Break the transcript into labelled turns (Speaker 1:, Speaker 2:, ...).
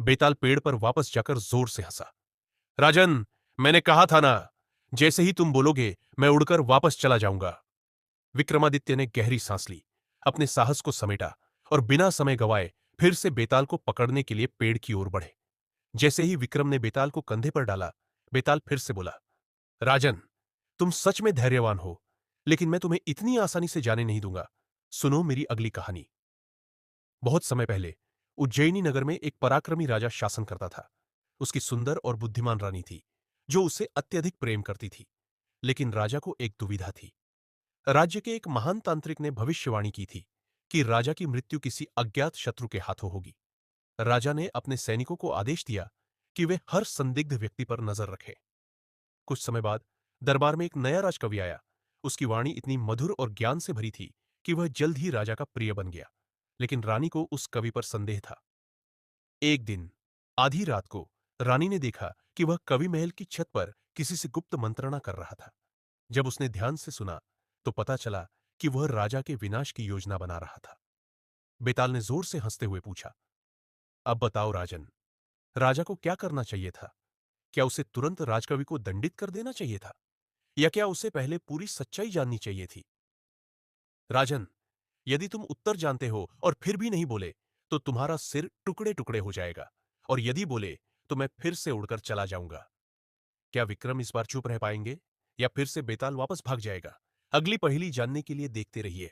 Speaker 1: बेताल पेड़ पर वापस जाकर जोर से हंसा। राजन, मैंने कहा था ना, जैसे ही तुम बोलोगे मैं उड़कर वापस चला जाऊंगा। विक्रमादित्य ने गहरी सांस ली, अपने साहस को समेटा और बिना समय गवाए फिर से बेताल को पकड़ने के लिए पेड़ की ओर बढ़े। जैसे ही विक्रम ने बेताल को कंधे पर डाला, बेताल फिर से बोला, राजन, तुम सच में धैर्यवान हो, लेकिन मैं तुम्हें इतनी आसानी से जाने नहीं दूंगा। सुनो मेरी अगली कहानी। बहुत समय पहले उज्जैनी नगर में एक पराक्रमी राजा शासन करता था। उसकी सुंदर और बुद्धिमान रानी थी, जो उसे अत्यधिक प्रेम करती थी। लेकिन राजा को एक दुविधा थी। राज्य के एक महान तांत्रिक ने भविष्यवाणी की थी कि राजा की मृत्यु किसी अज्ञात शत्रु के हाथों होगी। राजा ने अपने सैनिकों को आदेश दिया कि वे हर संदिग्ध व्यक्ति पर नजर रखें। कुछ समय बाद दरबार में एक नया राजकवि आया। उसकी वाणी इतनी मधुर और ज्ञान से भरी थी कि वह जल्द ही राजा का प्रिय बन गया। लेकिन रानी को उस कवि पर संदेह था। एक दिन आधी रात को रानी ने देखा कि वह कवि महल की छत पर किसी से गुप्त मंत्रणा कर रहा था। जब उसने ध्यान से सुना तो पता चला कि वह राजा के विनाश की योजना बना रहा था। बेताल ने जोर से हंसते हुए पूछा, अब बताओ राजन, राजा को क्या करना चाहिए था? क्या उसे तुरंत राजकवि को दंडित कर देना चाहिए था, या क्या उसे पहले पूरी सच्चाई जाननी चाहिए थी? राजन, यदि तुम उत्तर जानते हो और फिर भी नहीं बोले, तो तुम्हारा सिर टुकड़े टुकड़े हो जाएगा, और यदि बोले तो मैं फिर से उड़कर चला जाऊंगा। क्या विक्रम इस बार चुप रह पाएंगे, या फिर से बेताल वापस भाग जाएगा? अगली पहेली जानने के लिए देखते रहिए